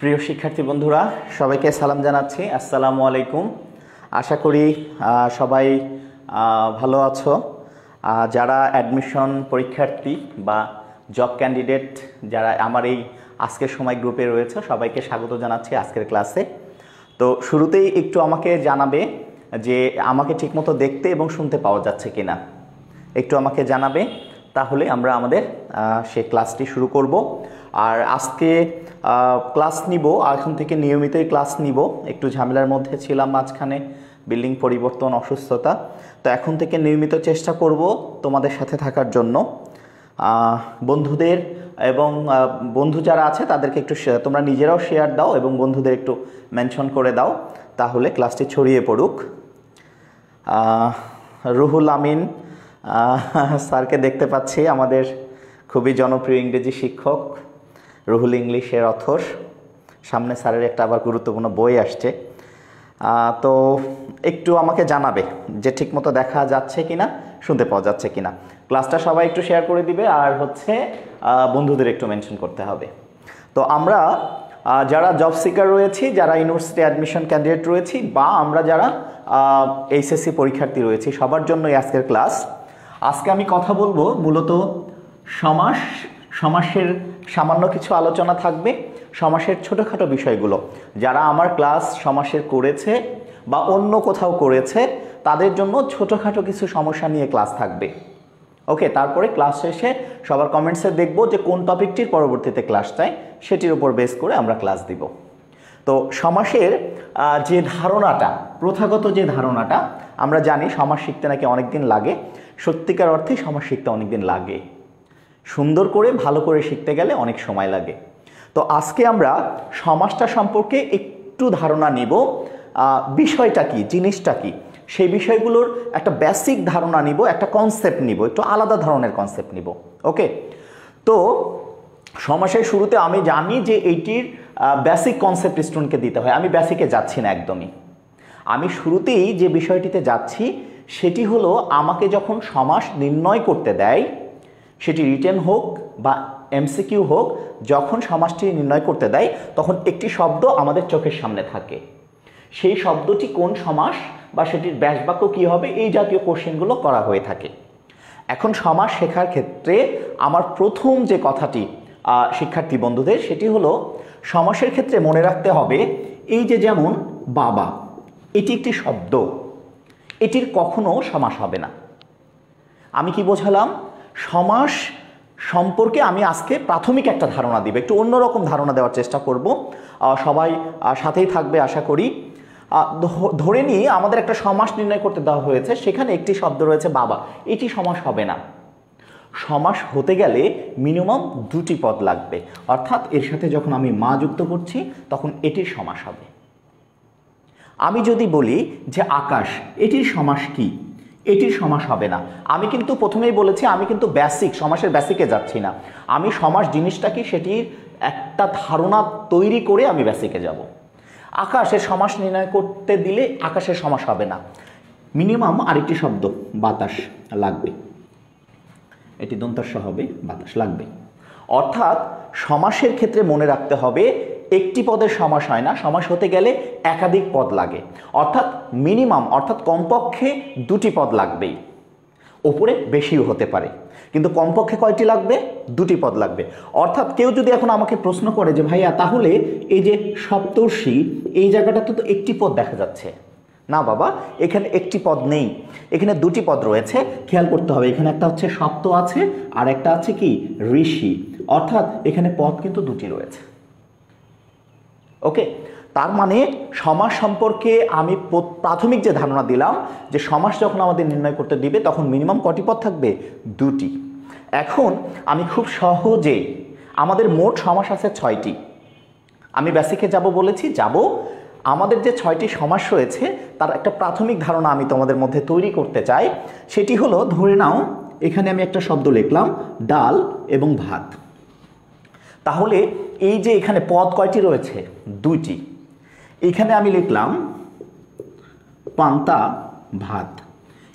প্রিয় শিক্ষার্থী বন্ধুরা সবাইকে সালাম জানাচ্ছি। আসসালামু আলাইকুম। আশা করি সবাই ভালো আছো। যারা অ্যাডমিশন পরীক্ষার্থী বা জব ক্যান্ডিডেট যারা আমার এই আজকের সময় গ্রুপে রয়েছে সবাইকে স্বাগত জানাচ্ছি আজকের ক্লাসে। তো শুরুতেই একটু আমাকে জানাবে যে আমাকে ঠিকমতো দেখতে এবং শুনতে পাওয়া যাচ্ছে কিনা, একটু আমাকে জানাবে, তাহলে আমরা আমাদের সেই ক্লাসটি শুরু করব। আর আজকে ক্লাস নিব, এখন থেকে নিয়মিতই ক্লাস নিব। একটু ঝামেলার মধ্যে ছিলাম মাঝখানে, বিল্ডিং পরিবর্তন, অসুস্থতা, তো এখন থেকে নিয়মিত চেষ্টা করব তোমাদের সাথে থাকার জন্য। বন্ধুদের এবং বন্ধু যারা আছে তাদেরকে একটু তোমরা নিজেরাও শেয়ার দাও এবং বন্ধুদের একটু মেনশন করে দাও, তাহলে ক্লাসটি ছড়িয়ে পড়ুক। রুহুল আমিন স্যারকে দেখতে পাচ্ছি, আমাদের খুবই জনপ্রিয় ইংরেজি শিক্ষক, রুহুল ইংলিশের অথর। সামনে স্যারের একটা আবার গুরুত্বপূর্ণ বই আসছে, তো একটু আমাকে জানাবে যে ঠিকমতো দেখা যাচ্ছে কিনা, শুনতে পাওয়া যাচ্ছে কিনা। ক্লাসটা সবাই একটু শেয়ার করে দিবে, আর বন্ধুদের একটু মেনশন করতে হবে। তো আমরা যারা জব সিকার রয়েছি, যারা ইউনিভার্সিটি অ্যাডমিশন ক্যান্ডিডেট রয়েছি, বা আমরা যারা এইচএসসি পরীক্ষার্থী রয়েছি, সবার জন্যই আজকের ক্লাস। আজকে আমি কথা বলবো মূলত সমাসের সামান্য কিছু আলোচনা থাকবে, সমাসের ছোটোখাটো বিষয়গুলো। যারা আমার ক্লাস সমাসের করেছে বা অন্য কোথাও করেছে তাদের জন্য ছোটোখাটো কিছু সমস্যা নিয়ে ক্লাস থাকবে। ওকে, তারপরে ক্লাস শেষে সবার কমেন্টসে দেখব যে কোন টপিকটির পরবর্তীতে ক্লাস চাই, সেটির উপর বেস করে আমরা ক্লাস দিব। তো সমাসের যে ধারণাটা, প্রথাগত যে ধারণাটা, আমরা জানি সমাস শিখতে নাকি অনেক দিন লাগে। সত্যিকার অর্থে সমাস শিখতে অনেক দিন লাগে, সুন্দর করে ভালো করে শিখতে গেলে অনেক সময় লাগে। তো আজকে আমরা সমাসটা সম্পর্কে একটু ধারণা নিব, বিষয়টা কি, জিনিসটা কি, সেই বিষয়গুলোর একটা বেসিক ধারণা নিব, একটা কনসেপ্ট নিব, একটু আলাদা ধরনের কনসেপ্ট নিব। ওকে, তো সমাসের শুরুতে আমি জানি যে এইটির বেসিক কনসেপ্ট স্টুডেন্টকে দিতে হয়। আমি বেসিকে যাচ্ছি না একদমই, আমি শুরুতেই যে বিষয়টিতে যাচ্ছি সেটি হলো, আমাকে যখন সমাস নির্ণয় করতে দেয়, সেটি রিটেন হোক বা এমসিকিউ হোক, যখন সমাসটি নির্ণয় করতে দেয় তখন একটি শব্দ আমাদের চোখের সামনে থাকে। সেই শব্দটি কোন সমাস বা সেটির ব্যাসবাক্য কী হবে, এই জাতীয় কোশ্চেনগুলো করা হয়ে থাকে। এখন সমাস শেখার ক্ষেত্রে আমার প্রথম যে কথাটি শিক্ষার্থী বন্ধুদের, সেটি হলো সমাসের ক্ষেত্রে মনে রাখতে হবে, এই যে যেমন বাবা, এটি একটি শব্দ, এটির কখনো সমাস হবে না। আমি কি বোঝালাম? সমাস সম্পর্কে আমি আজকে প্রাথমিক একটা ধারণা দিব, একটু অন্যরকম ধারণা দেওয়ার চেষ্টা করব। সবাই সাথেই থাকবে আশা করি। ধরে নিয়ে আমাদের একটা সমাস নির্ণয় করতে দেওয়া হয়েছে, সেখানে একটি শব্দ রয়েছে বাবা, এটি সমাস হবে না। সমাস হতে গেলে মিনিমাম দুটি পদ লাগবে, অর্থাৎ এর সাথে যখন আমি মা যুক্ত করছি তখন এটির সমাস হবে। আমি যদি বলি যে আকাশ, এটির সমাস কি, এটির সমাস হবে না। আমি কিন্তু প্রথমেই বলেছি, আমি কিন্তু সমাসের বেসিকে যাচ্ছি না, আমি সমাস জিনিসটা কি সেটির একটা ধারণা তৈরি করে আমি বেসিকে যাব। আকাশের সমাস নির্ণয় করতে দিলে আকাশের সমাস হবে না, মিনিমাম আরেকটি শব্দ বাতাস লাগবে, এটি দন্তাস্য হবে, বাতাস লাগবে। অর্থাৎ সমাসের ক্ষেত্রে মনে রাখতে হবে, একটি পদের সমাস হয় না, সমাস হতে গেলে একাধিক পদ লাগে, অর্থাৎ মিনিমাম, অর্থাৎ কমপক্ষে দুটি পদ লাগবেই, ওপরে বেশিও হতে পারে, কিন্তু কমপক্ষে কয়টি লাগবে? দুটি পদ লাগবে। অর্থাৎ কেউ যদি এখন আমাকে প্রশ্ন করে যে ভাইয়া তাহলে এই যে সপ্তর্ষি, এই জায়গাটাতে তো একটি পদ দেখা যাচ্ছে। না বাবা, এখানে একটি পদ নেই, এখানে দুটি পদ রয়েছে। খেয়াল করতে হবে, এখানে একটা হচ্ছে সপ্ত আছে, আর একটা আছে কি ঋষি, অর্থাৎ এখানে পদ কিন্তু দুটি রয়েছে। ওকে, তার মানে সমাস সম্পর্কে আমি প্রাথমিক যে ধারণা দিলাম, যে সমাস যখন আমাদের নির্ণয় করতে দিবে তখন মিনিমাম কটি পদ থাকবে? দুটি। এখন আমি খুব সহজে, আমাদের মোট সমাস আছে 6টি। আমি বেসিকে যাব বলেছি, যাব। আমাদের যে 6টি সমাস রয়েছে তার একটা প্রাথমিক ধারণা আমি তোমাদের মধ্যে তৈরি করতে চাই। সেটি হলো, ধরে নাও এখানে আমি একটা শব্দ লিখলাম ডাল এবং ভাত। তাহলে এই যে এখানে পদ কয়টি রয়েছে? দুইটি। এখানে আমি লিখলাম পান্তা ভাত,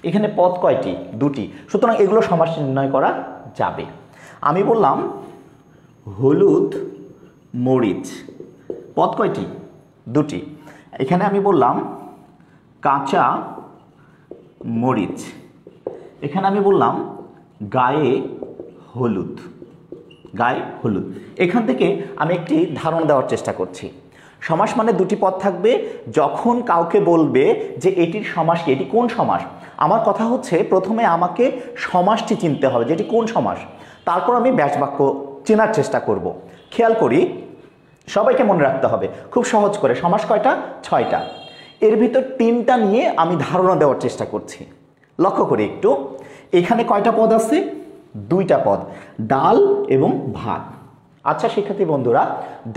এখানে পদ কয়টি? দুটি। সুতরাং এগুলো সমাস নির্ণয় করা যাবে। আমি বললাম হলুদ মরিচ, পদ কয়টি? দুটি। এখানে আমি বললাম কাঁচা মরিচ, এখানে আমি বললাম গায়ে হলুদ, গায়ে হলুদ। এখান থেকে আমি একটি ধারণা দেওয়ার চেষ্টা করছি। সমাস মানে দুটি পদ থাকবে। যখন কাউকে বলবে যে এটির সমাস কি, এটি কোন সমাস, আমার কথা হচ্ছে প্রথমে আমাকে সমাসটি চিনতে হবে যে এটি কোন সমাস, তারপর আমি ব্যাস বাক্য চেনার চেষ্টা করব। খেয়াল করি, সবাইকে মনে রাখতে হবে খুব সহজ করে, সমাস কয়টা? 6টা। এর ভিতর 3টা নিয়ে আমি ধারণা দেওয়ার চেষ্টা করছি। লক্ষ্য করি একটু, এখানে কয়টা পদ আছে? 2টা পদ, ডাল এবং ভাত। আচ্ছা শিক্ষার্থী বন্ধুরা,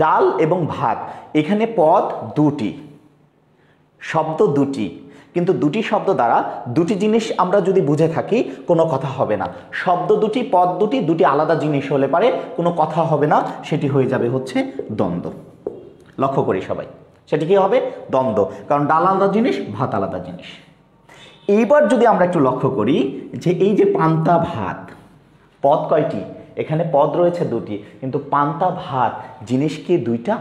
ডাল এবং ভাত, এখানে পদ দুটি, শব্দ দুটি, কিন্তু দুটি শব্দ দ্বারা দুটি জিনিস আমরা যদি বুঝে থাকি কোনো কথা হবে না। শব্দ দুটি, পদ দুটি, দুটি আলাদা জিনিস হলে পারে কোনো কথা হবে না, সেটি হয়ে যাবে হচ্ছে দ্বন্দ্ব। লক্ষ্য করি সবাই, সেটি কি হবে? দ্বন্দ্ব, কারণ ডাল আলাদা জিনিস, ভাত আলাদা জিনিস। এইবার যদি আমরা একটু লক্ষ্য করি যে এই যে পান্তা ভাত, পদ কয়টি? এখানে পদ রয়েছে দুটি, কিন্তু পান্তা ভাত জিনিস কি দুইটা?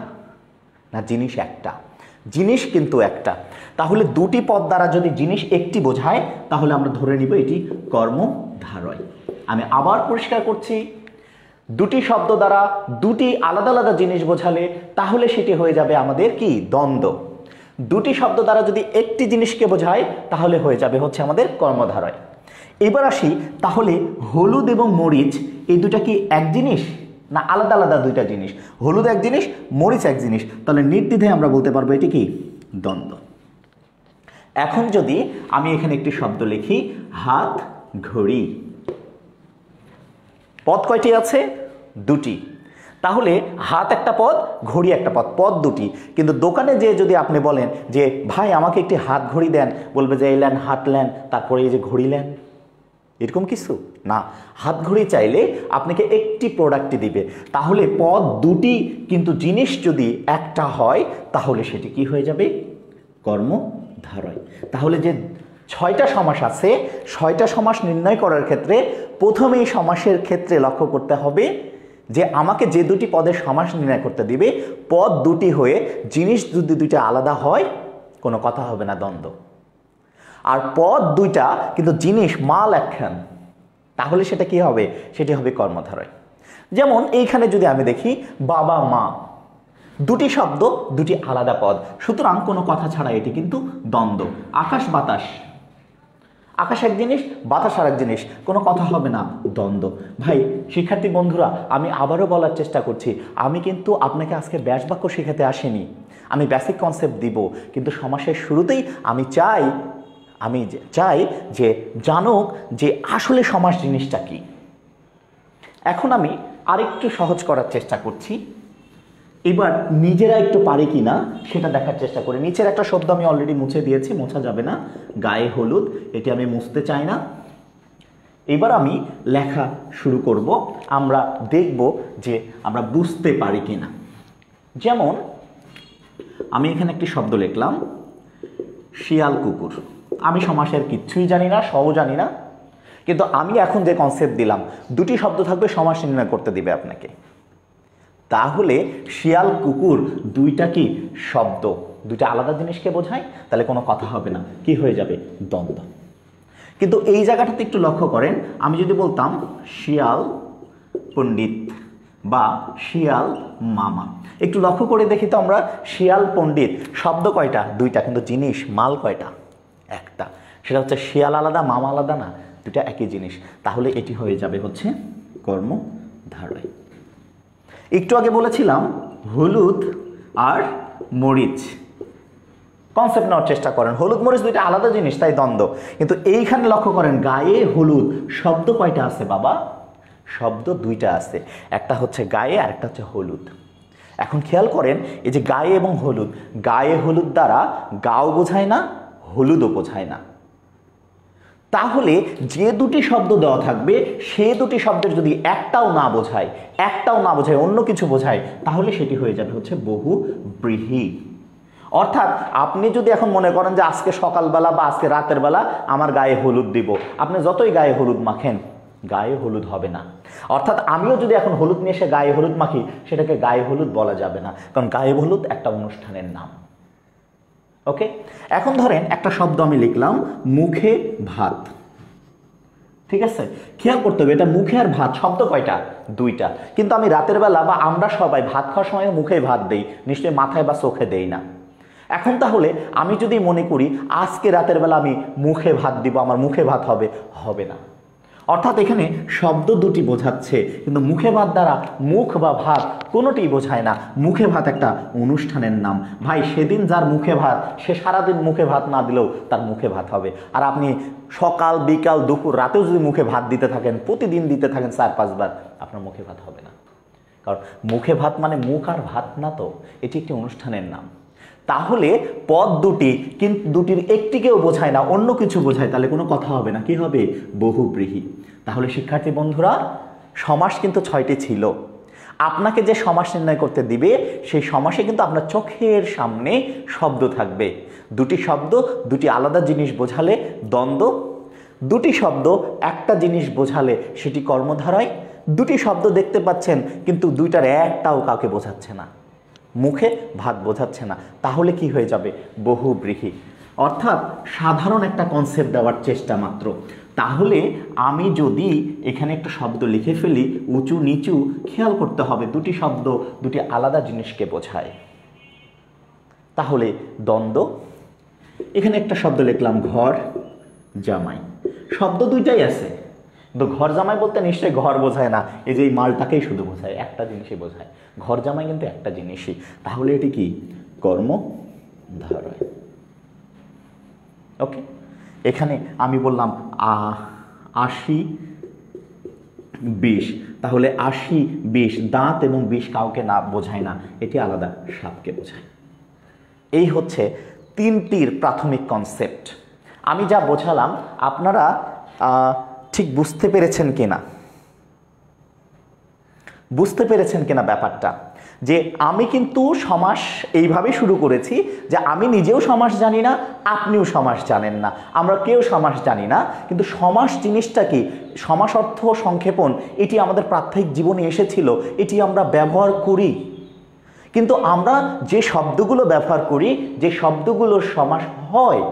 না, জিনিস একটা। জিনিস কিন্তু একটা। তাহলে দুটি পদ দ্বারা যদি জিনিস একটি বোঝায় তাহলে আমরা ধরে নিব এটি কর্মধারয়। আমি আবার পরিষ্কার করছি, দুটি শব্দ দ্বারা দুটি আলাদা আলাদা জিনিস বোঝালে তাহলে সেটি হয়ে যাবে আমাদের কি? দ্বন্দ্ব। দুটি শব্দ দ্বারা যদি একটি জিনিসকে বোঝায় তাহলে হয়ে যাবে হচ্ছে আমাদের কর্মধারয়। এবার আসি, তাহলে হলুদ এবং মরিচ এই দুটা কি এক জিনিস না আলাদা আলাদা দুইটা জিনিস? হলুদ এক জিনিস, মরিচ এক জিনিস, তাহলে নির্দ্বিধায় আমরা বলতে পারবো এটি কি? দ্বন্দ্ব। এখন যদি আমি এখানে একটি শব্দ লিখি, হাত ঘড়ি, পদ কয়টি আছে? দুটি। তাহলে হাত একটা পদ, ঘড়ি একটা পদ, পদ দুটি। কিন্তু দোকানে যে যদি আপনি বলেন যে ভাই আমাকে একটি হাত ঘড়ি দেন, বলবে যে এই লেন হাত লেন, তারপরে এই যে ঘড়ি লেন, এরকম কিছু না। হাত ঘড়ি চাইলে আপনাকে একটি প্রোডাক্টই দিবে। তাহলে পদ দুটি কিন্তু জিনিস যদি একটা হয় তাহলে সেটি কি হয়ে যাবে? কর্মধারয়। তাহলে যে 6টা সমাস আছে, 6টা সমাস নির্ণয় করার ক্ষেত্রে প্রথমেই সমাসের ক্ষেত্রে লক্ষ্য করতে হবে যে আমাকে যে দুটি পদের সমাস নির্ণয় করতে দিবে, পদ দুটি হয়ে জিনিস যদি দুইটা আলাদা হয় কোনো কথা হবে না, দ্বন্দ্ব। আর পদ দুইটা কিন্তু জিনিস মাল একখান, তাহলে সেটা কি হবে? সেটি হবে কর্মধারয়। যেমন এইখানে যদি আমি দেখি বাবা মা, দুটি শব্দ, দুটি আলাদা পদ, সুতরাং কোনো কথা ছাড়া এটি কিন্তু দ্বন্দ্ব। আকাশ বাতাস, আকাশ এক জিনিস, বাতাস আর এক জিনিস, কোনো কথা হবে না, দ্বন্দ্ব। ভাই শিক্ষার্থী বন্ধুরা, আমি আবারও বলার চেষ্টা করছি, আমি কিন্তু আপনাকে আজকে ব্যাস বাক্য শেখাতে আসিনি, আমি বেসিক কনসেপ্ট দিব, কিন্তু সমাসের শুরুতেই আমি চাই যে জানুক যে আসলে সমাস জিনিসটা কি। এখন আমি আরেকটু সহজ করার চেষ্টা করছি, এবার নিজেরা একটু পারি কি না সেটা দেখার চেষ্টা করি। নিচের একটা শব্দ আমি অলরেডি মুছে দিয়েছি, মোছা যাবে না, গায়ে হলুদ, এটি আমি মুছতে চাই না। এবার আমি লেখা শুরু করব, আমরা দেখব যে আমরা বুঝতে পারি কি না। যেমন আমি এখানে একটি শব্দ লিখলাম শিয়াল কুকুর, আমি সমাসের কিচ্ছুই জানি না, সও জানি না, কিন্তু আমি এখন যে কনসেপ্ট দিলাম দুটি শব্দ থাকবে, সমাস নির্ণয় করতে দিবে আপনাকে। তাহলে শিয়াল কুকুর দুইটা কি শব্দ, দুইটা আলাদা জিনিসকে বোঝায়, তাহলে কোনো কথা হবে না, কি হয়ে যাবে? দ্বন্দ্ব। কিন্তু এই জায়গাটাতে একটু লক্ষ্য করেন, আমি যদি বলতাম শিয়াল পণ্ডিত বা শিয়াল মামা, একটু লক্ষ্য করে দেখি তো আমরা, শিয়াল পণ্ডিত শব্দ কয়টা? দুইটা, কিন্তু জিনিস মাল কয়টা? একটা। সেটা হচ্ছে শিয়াল আলাদা, মামা আলাদা না, দুটা একই জিনিস। তাহলে এটি হয়ে যাবে হচ্ছে কর্মধারয়। একটু আগে বলেছিলাম হলুদ আর মরিচ, কনসেপ্ট নেওয়ার চেষ্টা করেন, হলুদ মরিচ দুইটা আলাদা জিনিস, তাই দ্বন্দ্ব। কিন্তু এইখানে লক্ষ্য করেন গায়ে হলুদ শব্দ কয়টা আছে বাবা? শব্দ দুইটা আছে, একটা হচ্ছে গায়ে আর একটা হচ্ছে হলুদ। এখন খেয়াল করেন এই যে গায়ে এবং হলুদ, গায়ে হলুদ দ্বারা গাও বোঝায় না, হলুদও বোঝায় না। তাহলে যে দুটি শব্দ দেওয়া থাকবে সে দুটি শব্দের যদি একটাও না বোঝায় অন্য কিছু বোঝায়, তাহলে সেটি হয়ে যাবে হচ্ছে বহুব্রীহি। অর্থাৎ আপনি যদি এখন মনে করেন যে আজকে সকালবেলা বা আজকে রাতের বেলা আমার গায়ে হলুদ দিব, আপনি যতই গায়ে হলুদ মাখেন গায়ে হলুদ হবে না। অর্থাৎ আমিও যদি এখন হলুদ নিয়ে এসে গায়ে হলুদ মাখি, সেটাকে গায়ে হলুদ বলা যাবে না, কারণ গায়ে হলুদ একটা অনুষ্ঠানের নাম। ওকে, এখন ধরেন একটা শব্দ আমি লিখলাম মুখে ভাত। ঠিক আছে, খেয়াল করতে হবে এটা মুখে আর ভাত শব্দ কয়টা? দুইটা। কিন্তু আমি রাতের বেলা বা আমরা সবাই ভাত খাওয়ার সময় মুখে ভাত দেই, নিশ্চয়ই মাথায় বা চোখে দেই না। এখন তাহলে আমি যদি মনে করি আজকে রাতের বেলা আমি মুখে ভাত দিব, আমার মুখে ভাত হবে, হবে না। অর্থাৎ এখানে শব্দ দুটি বোঝাচ্ছে, কিন্তু মুখে ভাত দ্বারা মুখ বা ভাত কোনোটি বোঝায় না। মুখে ভাত একটা অনুষ্ঠানের নাম। ভাই, সেদিন যার মুখে ভাত, সে সারাদিন মুখে ভাত না দিলেও তার মুখে ভাত হবে। আর আপনি সকাল বিকাল দুপুর রাতেও যদি মুখে ভাত দিতে থাকেন, প্রতিদিন দিতে থাকেন 4-5 বার, আপনার মুখে ভাত হবে না। কারণ মুখে ভাত মানে মুখ আর ভাত না, তো এটি একটি অনুষ্ঠানের নাম। তাহলে পদ দুটি, কিন্তু দুটির একটিকেও বোঝায় না, অন্য কিছু বোঝায়, তাহলে কোনো কথা হবে না। কি হবে? বহুব্রীহি। তাহলে শিক্ষার্থী বন্ধুরা, সমাস কিন্তু 6টি ছিল। আপনাকে যে সমাস নির্ণয় করতে দিবে, সেই সমাসে কিন্তু আপনার চোখের সামনে শব্দ থাকবে। দুটি শব্দ দুটি আলাদা জিনিস বোঝালে দ্বন্দ্ব, দুটি শব্দ একটা জিনিস বোঝালে সেটি কর্মধারয়। দুটি শব্দ দেখতে পাচ্ছেন, কিন্তু দুইটার একটাও কাউকে বোঝাচ্ছে না, মুখে ভাত বোঝাচ্ছে না, তাহলে কি হয়ে যাবে? বহুব্রীহি। অর্থাৎ সাধারণ একটা কনসেপ্ট দেওয়ার চেষ্টা মাত্র। তাহলে আমি যদি এখানে একটা শব্দ লিখে ফেলি উঁচু নিচু, খেয়াল করতে হবে দুটি শব্দ দুটি আলাদা জিনিসকে বোঝায়। তাহলে দ্বন্দ্ব। এখানে একটা শব্দ লিখলাম ঘর জামাই, শব্দ দুইটাই আছে, কিন্তু ঘর জামাই বলতে নিশ্চয়ই ঘর বোঝায় না, এই যে এই মালটাকেই শুধু বোঝায়, একটা জিনিসই বোঝায়। ঘর জামাই কিন্তু একটা জিনিসই। তাহলে এটি কি? কর্মধারয়। ওকে, এখানে আমি বললাম 80 20, তাহলে 80 20, দাঁত এবং বিষ কাউকে না বোঝায় না, এটি আলাদা সাপকে বোঝায়। এই হচ্ছে 3টির প্রাথমিক কনসেপ্ট। আমি যা বোঝালাম আপনারা ঠিক বুঝতে পেরেছেন কিনা? বুঝতে পেরেছেন কিনা ব্যাপারটা? যে আমি কিন্তু সমাস এইভাবে শুরু করেছি যে আমি নিজেও সমাস জানি না, আপনিও সমাস জানেন না, আমরা কেউ সমাস জানি না। কিন্তু সমাস জিনিসটা কি? সমাস অর্থ সংক্ষেপণ, এটি আমাদের প্রাত্যহিক জীবনে এসেছিল, এটি আমরা ব্যবহার করি। কিন্তু আমরা যে শব্দগুলো ব্যবহার করি, যে শব্দগুলোর সমাস হয়,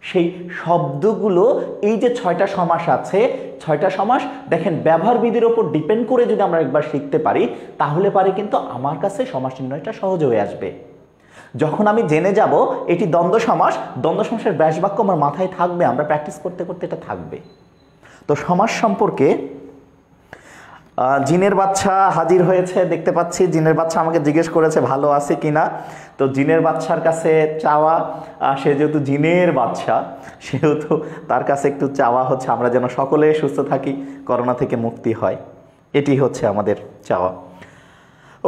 সেই শব্দগুলো, এই যে 6টা সমাস আছে, 6টা সমাস দেখেন ব্যবহার বিধির ওপর ডিপেন্ড করে যদি আমরা একবার শিখতে পারি, তাহলে পারে কিন্তু আমার কাছে সমাস নির্ণয়টা সহজ হয়ে আসবে। যখন আমি জেনে যাব এটি দ্বন্দ্ব সমাস, দ্বন্দ্ব সমাসের ব্যাস বাক্য আমার মাথায় থাকবে, আমরা প্র্যাকটিস করতে করতে এটা থাকবে। তো সমাস সম্পর্কে জিনের বাচ্চা হাজির হয়েছে, দেখতে পাচ্ছি। জিনের বাচ্চা আমাকে জিজ্ঞেস করেছে ভালো আছে কিনা। তো জিনের বাচ্চার কাছে চাওয়া, সে যেহেতু জিনের বাচ্চা, সেহেতু তার কাছে একটু চাওয়া হচ্ছে আমরা যেন সকলে সুস্থ থাকি, করোনা থেকে মুক্তি হয়, এটি হচ্ছে আমাদের চাওয়া।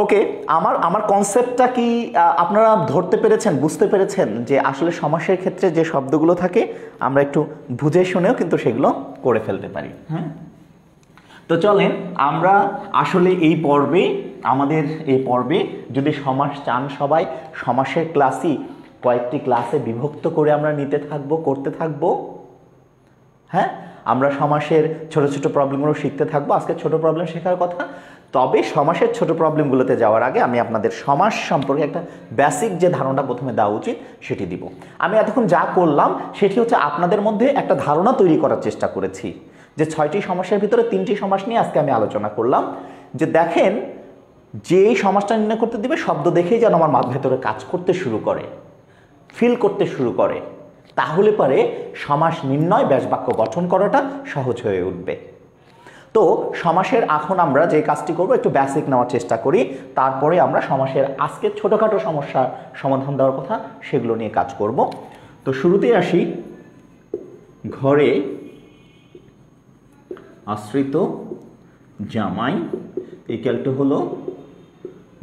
ওকে, আমার কনসেপ্টটা কি আপনারা ধরতে পেরেছেন, বুঝতে পেরেছেন? যে আসলে সমাসের ক্ষেত্রে যে শব্দগুলো থাকে আমরা একটু বুঝে শুনেও কিন্তু সেগুলো করে ফেলতে পারি। হ্যাঁ, তো চলেন আমরা আসলে আমাদের এই পর্বে যদি সমাস চান সবাই, সমাসের ক্লাসই কয়েকটি ক্লাসে বিভক্ত করে আমরা করতে থাকবো। হ্যাঁ, আমরা সমাসের ছোট ছোট প্রবলেমগুলো শিখতে থাকবো। আজকে ছোট প্রবলেম শেখার কথা, তবে সমাসের ছোট প্রবলেমগুলোতে যাওয়ার আগে আমি আপনাদের সমাস সম্পর্কে একটা বেসিক যে ধারণা প্রথমে দেওয়া উচিত সেটি দিব। আমি এতক্ষণ যা করলাম সেটি হচ্ছে আপনাদের মধ্যে একটা ধারণা তৈরি করার চেষ্টা করেছি যে 6টি সমাসের ভিতরে 3টি সমাস নিয়ে আজকে আমি আলোচনা করলাম। যে দেখেন, যেই সমাসটা নির্ণয় করতে দিবে শব্দ দেখেই যেন আমার মাথার ভেতরে কাজ করতে শুরু করে, ফিল করতে শুরু করে, তাহলে পরে সমাস নির্ণয় ব্যাস বাক্য গঠন করাটা সহজ হয়ে উঠবে। তো সমাসের এখন আমরা যে কাজটি করব, একটু বেসিক নেওয়ার চেষ্টা করি, তারপরে আমরা সমাসের আজকে ছোটোখাটো সমস্যার সমাধান দেওয়ার কথা সেগুলো নিয়ে কাজ করব। তো শুরুতেই আসি, ঘরে আশ্রিত জামাই ইকুয়াল টু হলো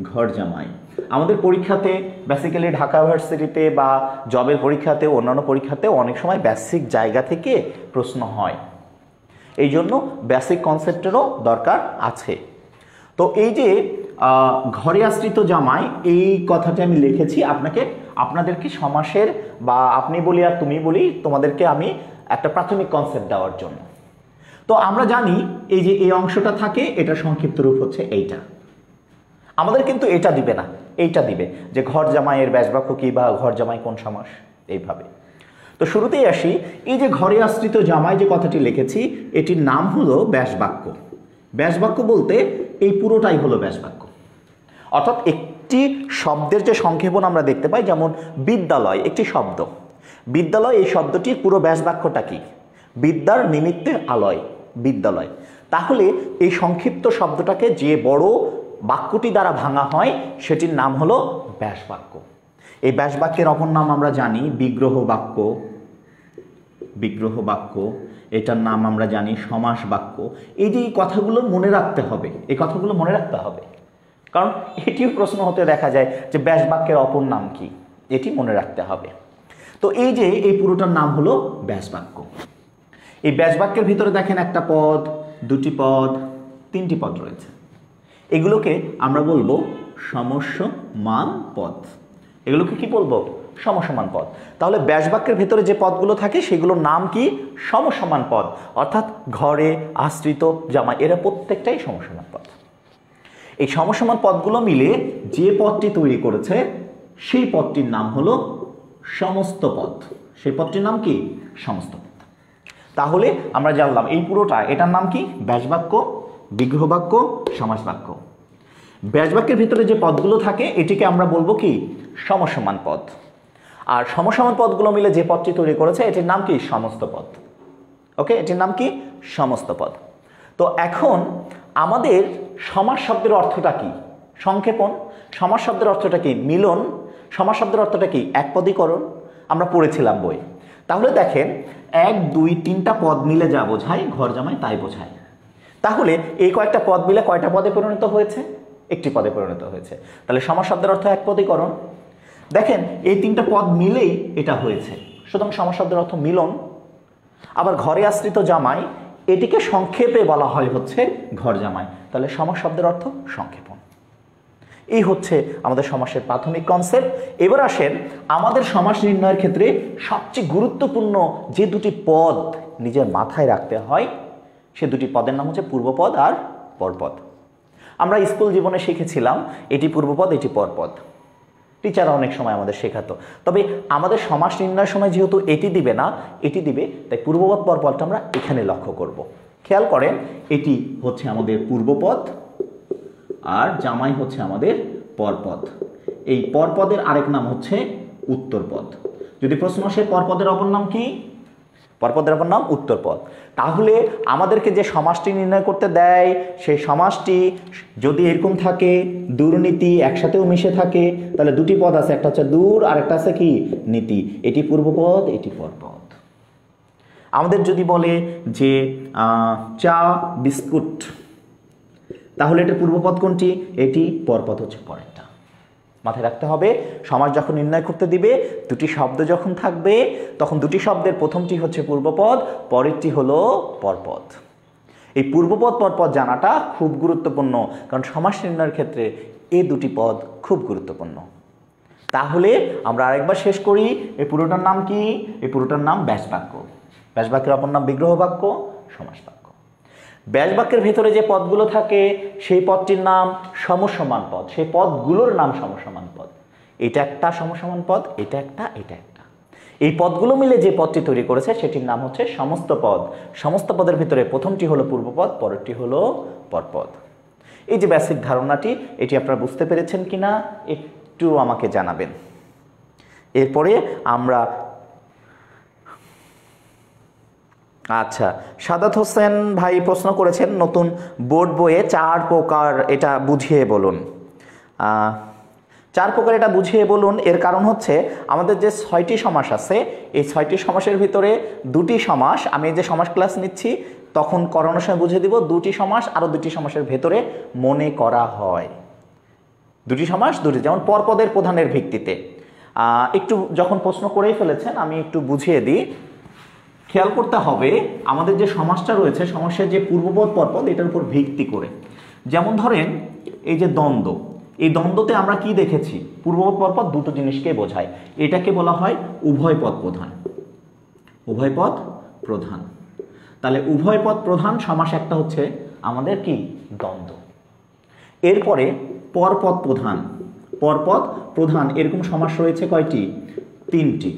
ঘর জামাই। আমাদের পরীক্ষাতে বেসিক্যালি ঢাকা ইউনিভার্সিটিতে বা জবের পরীক্ষাতে, অন্যান্য পরীক্ষাতেও অনেক সময় বেসিক জায়গা থেকে প্রশ্ন হয়, এই জন্য বেসিক কনসেপ্টেরও দরকার আছে। তো এই যে ঘরে আশ্রিত জামাই, এই কথাটা আমি লিখেছি আপনাদেরকে সমাসের বা আপনি বলি আর তুমি বলি, তোমাদেরকে আমি একটা প্রাথমিক কনসেপ্ট দেওয়ার জন্য। তো আমরা জানি এই যে এই অংশটা থাকে, এটা সংক্ষিপ্ত রূপ হচ্ছে এইটা। আমাদের কিন্তু এটা দিবে না, এইটা দিবে যে ঘর জামাইয়ের ব্যাসবাক্য কি বা ঘর জামাই কোন সমাস, এইভাবে। তো শুরুতেই আসি, এই যে ঘরে আশ্রিত জামাই যে কথাটি লিখেছি, এটির নাম হলো ব্যাসবাক্য। ব্যাসবাক্য বলতে এই পুরোটাই হলো ব্যাসবাক্য। অর্থাৎ একটি শব্দের যে সংক্ষেপণ আমরা দেখতে পাই, যেমন বিদ্যালয় একটি শব্দ, বিদ্যালয় এই শব্দটির পুরো ব্যাসবাক্যটা কি? বিদ্যার নিমিত্তে আলয়, বিদ্যালয়। তাহলে এই সংক্ষিপ্ত শব্দটাকে যে বড় বাক্যটি দ্বারা ভাঙা হয় সেটির নাম হলো ব্যাসবাক্য। এই ব্যাসবাক্যের অপর নাম আমরা জানি বিগ্রহ বাক্য, বিগ্রহ বাক্য, এটার নাম আমরা জানি সমাস বাক্য। এই যে এই কথাগুলো মনে রাখতে হবে, এই কথাগুলো মনে রাখতে হবে, কারণ এটিও প্রশ্ন হতে দেখা যায় যে ব্যাসবাক্যের অপর নাম কি, এটি মনে রাখতে হবে। তো এই যে এই পুরোটার নাম হলো ব্যাসবাক্য। এই ব্যাসবাক্যের ভিতরে দেখেন একটা পদ, দুটি পদ, তিনটি পদ রয়েছে। এগুলোকে আমরা বলবো সমসমান পদ। এগুলোকে কি বলবো? সমসমান পদ। তাহলে ব্যাসবাক্যের ভেতরে যে পদগুলো থাকে সেগুলোর নাম কি? সমসমান পদ। অর্থাৎ ঘরে আশ্রিত জামাই, এরা প্রত্যেকটাই সমসমান পদ। এই সমসমান পদগুলো মিলে যে পদটি তৈরি করেছে সেই পদটির নাম হলো সমস্ত পদ। সেই পদটির নাম কি? সমস্ত পদ। তাহলে আমরা জানলাম এই পুরোটা, এটার নাম কি? ব্যাসবাক্য, বিগ্রহ বাক্য, সমাস বাক্য। ব্যাসবাক্যের ভিতরে যে পদগুলো থাকে এটিকে আমরা বলবো কি? সমসমান পদ। আর সমসমান পদগুলো মিলে যে পদটি তৈরি করেছে এটির নাম কি? সমস্ত পদ। ওকে, এটির নাম কি? সমস্ত পদ। তো এখন আমাদের সমাস শব্দের অর্থটা কি? সংক্ষেপণ। সমাস শব্দের অর্থটা কি? মিলন। সমাস শব্দের অর্থটা কি? একপদীকরণ। আমরা পড়েছিলাম বই। তাহলে দেখেন 1, 2, 3টা পদ মিলে যা বোঝায়, ঘর জামাই তাই বোঝায়। তাহলে এই কয়েকটা পদ মিলে কয়টা পদে পরিণত হয়েছে? একটি পদে পরিণত হয়েছে। তাহলে সমাস শব্দের অর্থ একপদীকরণ। দেখেন এই 3টা পদ মিলেই এটা হয়েছে, সুতরাং সমাস শব্দের অর্থ মিলন। আবার ঘরে আশ্রিত জামাই, এটিকে সংক্ষেপে বলা হয় হচ্ছে ঘর জামাই। তাহলে সমাস শব্দের অর্থ সংক্ষেপণ। এই হচ্ছে আমাদের সমাসের প্রাথমিক কনসেপ্ট। এবার আসেন আমাদের সমাস নির্ণয়ের ক্ষেত্রে সবচেয়ে গুরুত্বপূর্ণ যে দুটি পদ নিজের মাথায় রাখতে হয়, সে দুটি পদের নাম হচ্ছে পূর্বপদ আর পরপদ। আমরা স্কুল জীবনে শিখেছিলাম এটি পূর্বপদ, এটি পরপদ। টিচাররা অনেক সময় আমাদের শেখাতো। তবে আমাদের সমাস নির্ণয়ের সময় যেহেতু এটি দিবে না, এটি দিবে, তাই পূর্বপদ পরপদটা আমরা এখানে লক্ষ্য করব। খেয়াল করেন, এটি হচ্ছে আমাদের পূর্বপদ আর জামাই হচ্ছে আমাদের পরপদ। এই পরপদের আরেক নাম হচ্ছে উত্তরপদ। যদি প্রশ্ন আসে পরপদের অপর নাম কি? পরপদের অপর নাম উত্তরপদ। তাহলে আমাদেরকে যে সমাসটি নির্ণয় করতে দেয়, সেই সমাসটি যদি এরকম থাকে, দুর্নীতি একসাথেও মিশে থাকে, তাহলে দুটি পদ আছে, একটা হচ্ছে দূর আর একটা আছে কি? নীতি। এটি পূর্বপদ, এটি পরপদ। আমাদের যদি বলে যে চা বিস্কুট, তাহলে এটা পূর্বপদ কোনটি? এটি পরপদ হচ্ছে পরেরটা। মাথায় রাখতে হবে, সমাস যখন নির্ণয় করতে দিবে, দুটি শব্দ যখন থাকবে, তখন দুটি শব্দের প্রথমটি হচ্ছে পূর্বপদ, পরেরটি হলো পরপদ। এই পূর্বপদ পরপদ জানাটা খুব গুরুত্বপূর্ণ, কারণ সমাস নির্ণয়ের ক্ষেত্রে এই দুটি পদ খুব গুরুত্বপূর্ণ। তাহলে আমরা আরেকবার শেষ করি, এই পুরোটার নাম কি? এই পুরোটার নাম ব্যাসবাক্য। ব্যাসবাক্যের অপর নাম বিগ্রহ বাক্য, সমাস বাক্য। ব্যাসবাক্যের ভেতরে যে পদগুলো থাকে সেই পদটির নাম সমসমান পদ, সেই পদগুলোর নাম সমসমান পদ। এটা একটা সমসমান পদ, এটা একটা, এটা একটা। এই পদগুলো মিলে যে পদটি তৈরি করেছে সেটির নাম হচ্ছে সমস্ত পদ। সমস্ত পদের ভিতরে প্রথমটি হলো পূর্বপদ, পরেরটি হলো পরপদ। এই যে বেসিক ধারণাটি, এটি আপনারা বুঝতে পেরেছেন কিনা একটু আমাকে জানাবেন। এরপরে আমরা আচ্ছা, সাদাত হোসেন ভাই প্রশ্ন করেছেন নতুন বোর্ড বইয়ে 4 প্রকার, এটা বুঝিয়ে বলুন। 4 প্রকার এটা বুঝিয়ে বলুন। এর কারণ হচ্ছে আমাদের যে 6টি সমাস আছে, এই 6টি সমাসের ভিতরে 2টি সমাস, আমি যে সমাস ক্লাস নিচ্ছি তখন করানোর সময় বুঝিয়ে দিব, 2টি সমাস আরও 2টি সমাসের ভেতরে মনে করা হয়। 2টি সমাস, 2টি, যেমন পরপদের প্রধানের ভিত্তিতে। একটু যখন প্রশ্ন করেই ফেলেছেন আমি একটু বুঝিয়ে দিই। খেয়াল করতে হবে আমাদের যে সমাসটা রয়েছে, সমাসের যে পূর্বপদ পরপদ, এটার উপর ভিত্তি করে। যেমন ধরেন এই যে দ্বন্দ্ব, এই দ্বন্দ্বতে আমরা কি দেখেছি? পূর্বপদ পরপদ দুটো জিনিসকে বোঝায়। এটাকে বলা হয় উভয় পদ প্রধান, উভয় পদ প্রধান। তাহলে উভয় পদ প্রধান সমাস একটা হচ্ছে আমাদের কি দ্বন্দ্ব। এরপরে পরপদ প্রধান, পরপদ প্রধান এরকম সমাস রয়েছে কয়টি? 3টি।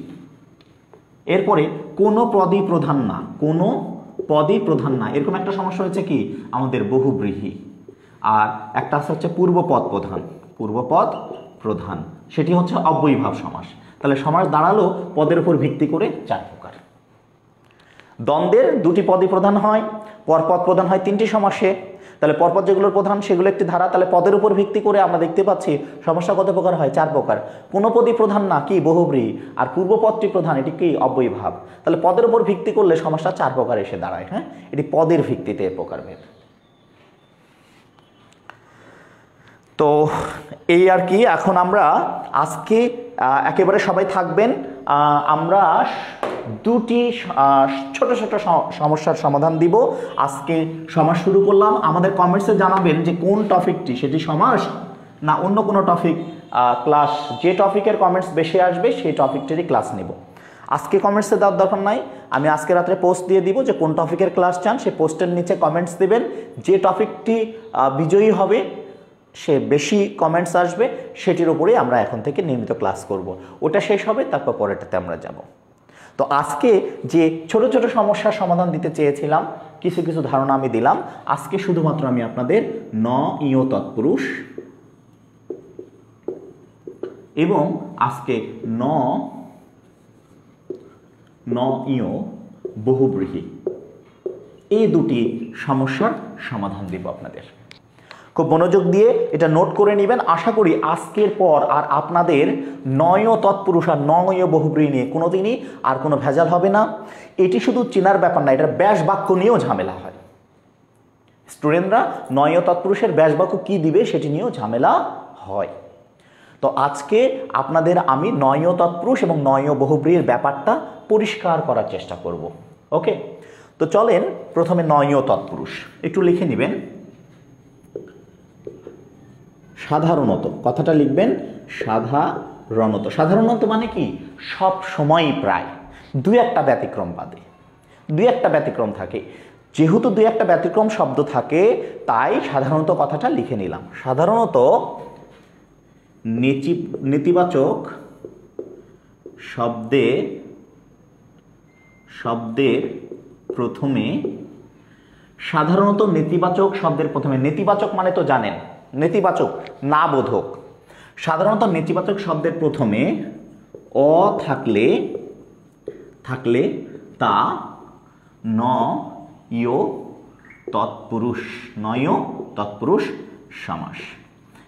এরপরে কোনো পদই প্রধান না, কোনো পদই প্রধান না এরকম একটা সমস্যা হচ্ছে কি আমাদের বহুব্রীহি। আর একটা হচ্ছে পূর্বপদ প্রধান, পূর্বপদ প্রধান সেটি হচ্ছে অব্যয়ীভাব সমাস। তাহলে সমাস দাঁড়ালো পদের উপর ভিত্তি করে 4 প্রকার। দ্বন্দ্বের 2টি পদই প্রধান হয়, পরপদ প্রধান হয় 3টি সমাসে। তাহলে পরপদ যেগুলোর প্রধান সেগুলো একটি ধারা, তাহলে পদের উপর ভিত্তি করে আমরা দেখতে পাচ্ছি সমস্যা কত প্রকার হয়? 4 প্রকার। কোনো পদই প্রধান না কি বহুব্রীহি, আর পূর্বপদটি প্রধান এটি কি অব্যয়ীভাব। তাহলে পদের উপর ভিত্তি করলে সমস্যা 4 প্রকার এসে দাঁড়ায়। হ্যাঁ, এটি পদের ভিত্তিতে প্রকারভেদ। তো এই আর কি। এখন আমরা আজকে একেবারে সবাই থাকবেন, আমরা 2টি ছোট ছোট সমস্যার সমাধান দিব। আজকে সমাস শুরু করলাম। আমাদের কমেন্টসে জানাবেন যে কোন টপিকটি, সেটি সমাস না অন্য কোনো টপিক ক্লাস। যে টপিকের কমেন্টস বেশি আসবে সেই টপিকটিরই ক্লাস নেব। আজকে কমেন্টসে দেওয়ার দরকার নাই, আমি আজকে রাত্রে পোস্ট দিয়ে দিব যে কোন টপিকের ক্লাস চান। সেই পোস্টের নিচে কমেন্টস দিবেন, যে টপিকটি বিজয়ী হবে সে বেশি কমেন্টস আসবে সেটির উপরেই আমরা এখন থেকে নিয়মিত ক্লাস করব। ওটা শেষ হবে, তারপর পরেরটাতে আমরা যাব। তো আজকে যে ছোট ছোট সমস্যার সমাধান দিতে চেয়েছিলাম, কিছু কিছু ধারণা আমি দিলাম। আজকে শুধুমাত্র আমি আপনাদের ন-ীয় তৎপুরুষ এবং আজকে ন-ীয় বহুব্রীহি এই 2টি সমস্যার সমাধান দিব আপনাদের। খুব মনোযোগ দিয়ে এটা নোট করে নেবেন। আশা করি আজকের পর আর আপনাদের ন-ীয় তৎপুরুষ আর ন-ীয় বহুব্রীহি নিয়ে কোনোদিনই আর কোনো ভেজাল হবে না। এটি শুধু চেনার ব্যাপার না, এটার ব্যাস বাক্য নিয়েও ঝামেলা হয়। স্টুডেন্টরা ন-ীয় তৎপুরুষের ব্যাস বাক্য কী দিবে সেটি নিয়েও ঝামেলা হয়। তো আজকে আপনাদের আমি ন-ীয় তৎপুরুষ এবং ন-ীয় বহুব্রীহির ব্যাপারটা পরিষ্কার করার চেষ্টা করব। ওকে, তো চলেন প্রথমে ন-ীয় তৎপুরুষ একটু লিখে নেবেন। সাধারণত কথাটা লিখবেন, সাধারণত। সাধারণত মানে কি? সব সময়ই প্রায়, 2-1টা ব্যতিক্রম বাদে। 2-1টা ব্যতিক্রম থাকে, যেহেতু 2-1টা ব্যতিক্রম শব্দ থাকে তাই সাধারণত কথাটা লিখে নিলাম। সাধারণত নেতিবাচক শব্দের প্রথমে, সাধারণত নেতিবাচক শব্দের প্রথমে, নেতিবাচক মানে তো জানেন নেতিবাচক না বোধক। সাধারণত নেতিবাচক শব্দের প্রথমে অ থাকলে তা ন-ীয় তৎপুরুষ সমাস।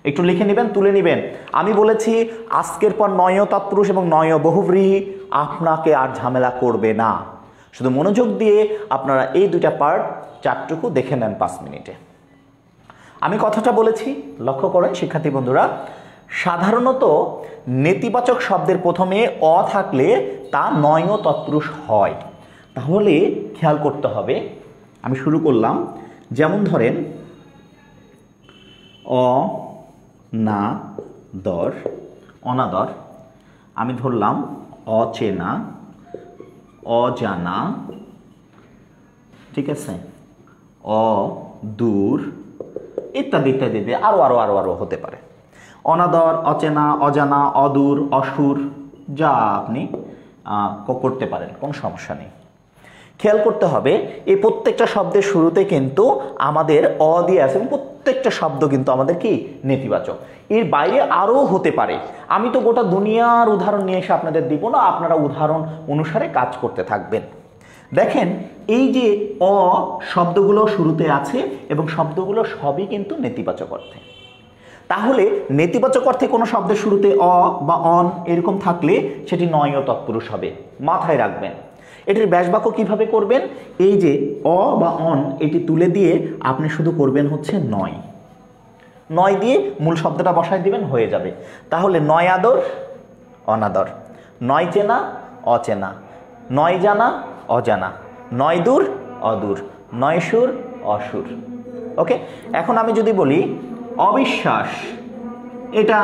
একটু লিখে নেবেন, তুলে নেবেন। আমি বলেছি আজকের পর ন-ীয় তৎপুরুষ এবং ন-ীয় বহুব্রীহি আপনাকে আর ঝামেলা করবে না। শুধু মনোযোগ দিয়ে আপনারা এই 2টা পার্ট 4টুকু দেখে নেন 5 মিনিটে। আমি কথাটা বলেছি, লক্ষ্য করেন শিক্ষার্থী বন্ধুরা। সাধারণত নেতিবাচক শব্দের প্রথমে অ থাকলে তা ন-ীয় তৎপুরুষ হয়। তাহলে খেয়াল করতে হবে। আমি শুরু করলাম, যেমন ধরেন অনাদর, আমি ধরলাম অচেনা, অজানা, ঠিক আছে, অদূর ইত্যাদি ইত্যাদি আরো আরো আরো আরো হতে পারে। অনাদর, অচেনা, অজানা, অদূর, অসুর, যা আপনি করতে পারেন, কোনো সমস্যা নেই। খেয়াল করতে হবে এই প্রত্যেকটা শব্দের শুরুতে কিন্তু আমাদের অ দিয়ে আছে এবং প্রত্যেকটা শব্দ কিন্তু আমাদের কি নেতিবাচক। এর বাইরে আরও হতে পারে। আমি তো গোটা দুনিয়ার উদাহরণ নিয়ে এসে আপনাদের দিব না, আপনারা উদাহরণ অনুসারে কাজ করতে থাকবেন। দেখেন এই যে অ শব্দগুলো শুরুতে আছে এবং শব্দগুলো সবই কিন্তু নেতিবাচক অর্থে। তাহলে নেতিবাচক অর্থে কোনো শব্দের শুরুতে অ বা অন এরকম থাকলে সেটি ন-ীয় তৎপুরুষ হবে, মাথায় রাখবেন। এটির ব্যাসবাক্য কিভাবে করবেন? এই যে অ বা অন এটি তুলে দিয়ে আপনি শুধু করবেন হচ্ছে নয় দিয়ে মূল শব্দটা বসায় দিবেন, হয়ে যাবে। তাহলে নয় আদর, অনাদর, নয় চেনা, অচেনা, নয় জানা, অজানা, নয় দূর, অদূর, নয় সুর, অসুর। ওকে, এখন আমি যদি বলি অবিশ্বাস, এটা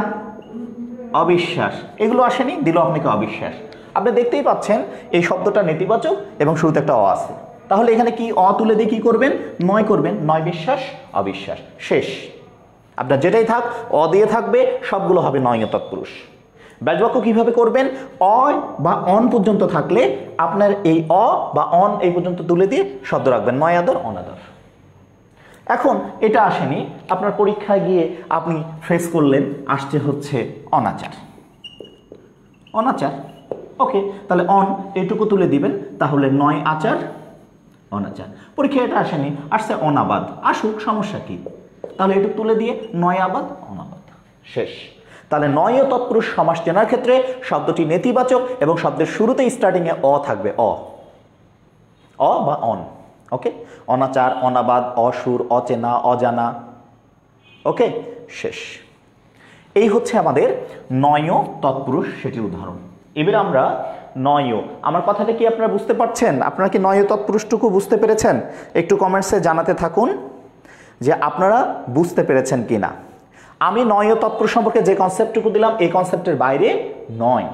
অবিশ্বাস, এগুলো আসেনি, দিল আপনাকে অবিশ্বাস। আপনি দেখতেই পাচ্ছেন এই শব্দটা নেতিবাচক এবং শুরুতে একটা অ আছে। তাহলে এখানে কি অ তুলে দিয়ে কি করবেন, নয় করবেন, নয় বিশ্বাস অবিশ্বাস, শেষ। আপনার যেটাই থাক অ দিয়ে থাকবে, সবগুলো হবে নয় তৎপুরুষ। ব্যাসবাক্য কিভাবে করবেন, অ বা অন পর্যন্ত থাকলে আপনার এই অ বা অন এই পর্যন্ত তুলে দিয়ে শব্দ রাখবেন, নয় আদর অনাদর। এখন এটা আসেনি, আপনার পরীক্ষায় গিয়ে আপনি ফেস করলেন, আসছে হচ্ছে অনাচার, অনাচার। ওকে, তাহলে অন এইটুকু তুলে দিবেন, তাহলে নয় আচার অনাচার। পরীক্ষায় এটা আসেনি, আসছে অনাবাদ, আসুক, সমস্যা কি, তাহলে এটুকু তুলে দিয়ে নয় আবাদ অনাবাদ, শেষ। তাহলে নয় তৎপুরুষ সমাস চেনার ক্ষেত্রে শব্দটি নেতিবাচক এবং শব্দের শুরুতেই স্টার্টিংয়ে অ থাকবে, অ বা অন। ওকে, অনাচার, অনাবাদ, অসুর, অচেনা, অজানা। ওকে, শেষ। এই হচ্ছে আমাদের নয় তৎপুরুষ, সেটির উদাহরণ। এবার আমরা নয়, আমার কথাটা কি আপনারা বুঝতে পারছেন? আপনারা কি নয় তৎপুরুষটুকু বুঝতে পেরেছেন? একটু কমেন্টসে জানাতে থাকুন যে আপনারা বুঝতে পেরেছেন কি না। আমি নয় তৎপুরুষ সম্পর্কে যে কনসেপ্টটুকু দিলাম, এই কনসেপ্টের বাইরে নয়।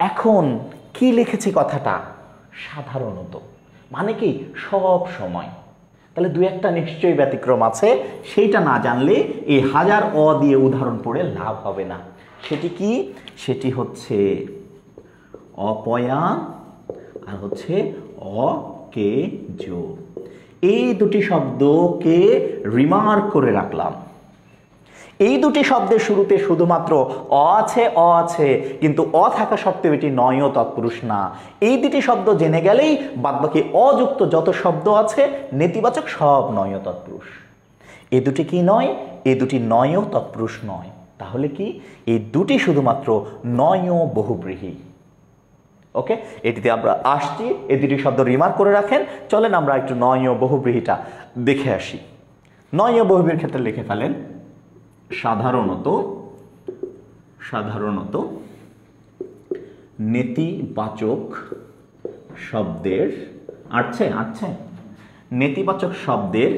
এখন কি লিখেছি কথাটা, সাধারণত মানে কি সব সময়, তাহলে দু একটা নিশ্চয়ই ব্যতিক্রম আছে, সেইটা না জানলে এই হাজার অ দিয়ে উদাহরণ পড়ে লাভ হবে না। সেটি কি, সেটি হচ্ছে অপয়া আর হচ্ছে অকেজ। এই দুটি শব্দকে রিমার্ক করে রাখলাম। এই দুটি শব্দের শুরুতে শুধুমাত্র অ আছে, কিন্তু অ থাকা সত্ত্বেও এটি নয় তৎপুরুষ না। এই দুটি শব্দ জেনে গেলেই বাদবাকি অযুক্ত যত শব্দ আছে নেতিবাচক সব নয় তৎপুরুষ। এই দুটি কি নয়, এই দুটি নয় তৎপুরুষ নয়। তাহলে কি, এই দুটি শুধুমাত্র নয় বহুব্রীহি। ওকে, এটিতে আমরা আসছি, এই দুটি শব্দ রিমার্ক করে রাখেন। চলেন আমরা একটু নয় বহুব্রীহিটা দেখে আসি। নয় বহুব্রীহির ক্ষেত্রে লিখে ফেলেন, সাধারণত নেতিবাচক শব্দের নেতিবাচক শব্দের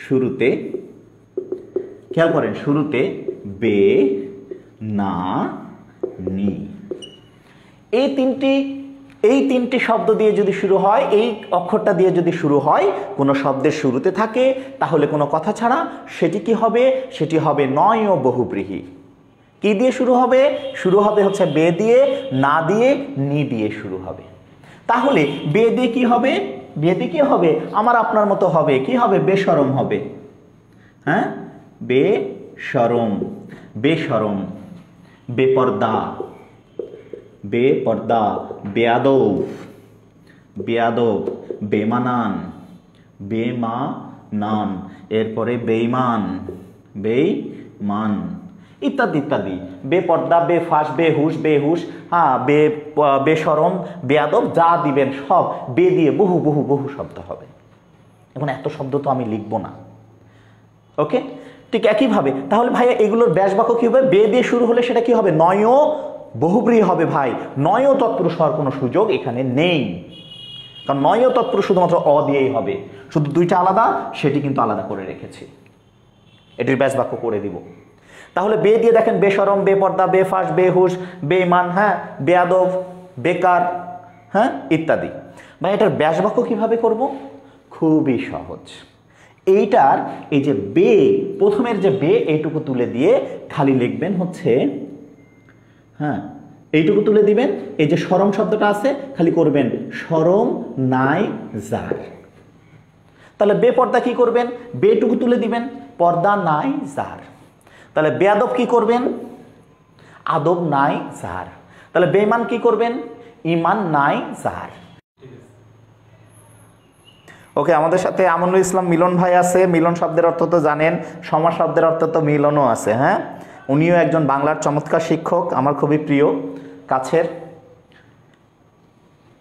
শুরুতে, খেয়াল করেন, শুরুতে বে, না, নি, এই তিনটি শব্দ দিয়ে যদি শুরু হয়, এই অক্ষরটা দিয়ে যদি শুরু হয়, কোনো শব্দের শুরুতে থাকে, তাহলে কোনো কথা ছাড়া সেটি কি হবে, সেটি হবে নয় বহুব্রীহি। কি দিয়ে শুরু হবে, শুরু হবে হচ্ছে বে দিয়ে, না দিয়ে, নি দিয়ে শুরু হবে। তাহলে বে দিয়ে কি হবে, বে দিয়ে কি হবে, আমার আপনার মতো হবে, কি হবে, বেশরম হবে। হ্যাঁ, বেশরম, বেশরম, বেপর্দা, বেপর্দা, বেয়াদব, বেমানান, বেমানান, এরপরে বেঈমান, বেঈমান, ইত্যাদি ইত্যাদি। বেপর্দা, বেফাস, বেহুশ, হ্যাঁ, বেশরম, বেয়াদব, যা দিবেন সব বে দিয়ে বহু বহু বহু শব্দ হবে। এখন এত শব্দ তো আমি লিখব না। ওকে, ঠিক একইভাবে তাহলে ভাইয়া এগুলোর ব্যাসবাক্য কি হবে, বে দিয়ে শুরু হলে সেটা কি হবে, নয় বহুব্রীহি হবে। ভাই, নয় তৎপুরুষ হওয়ার কোনো সুযোগ এখানে নেই, কারণ নয় তৎপুরুষ শুধুমাত্র অ দিয়েই হবে। শুধু দুইটা আলাদা, সেটি কিন্তু আলাদা করে রেখেছি, এটির ব্যাসবাক্য করে দিব। তাহলে বে দিয়ে দেখেন, বেশরম, বেপর্দা, বেফাস, বেহুশ, বেঈমান, হ্যাঁ, বেয়াদব, বেকার, হ্যাঁ, ইত্যাদি। ভাই এটার ব্যাসবাক্য কিভাবে করব, খুবই সহজ। এইটার এই যে বে, প্রথমের যে বে, এইটুকু তুলে দিয়ে খালি লিখবেন হচ্ছে, হ্যাঁ, এইটুকু তুলে দিবেন, এই যে সরম শব্দটা আছে খালি করবেন সরম নাই জার। তাহলে বেপর্দা কি করবেন, বেটুকু তুলে দিবেন, পর্দা নাই জার। তাহলে বেয়াদব কি করবেন, আদব নাই জার। তাহলে বেঈমান কি করবেন, ইমান নাই জার। ওকে, আমাদের সাথে আমনুল ইসলাম মিলন ভাই আছে। মিলন শব্দের অর্থ তো জানেন, সমাস শব্দের অর্থ তো মিলনও আছে। হ্যাঁ, উনিও একজন বাংলার চমৎকার শিক্ষক, আমার খুবই প্রিয়, কাছের।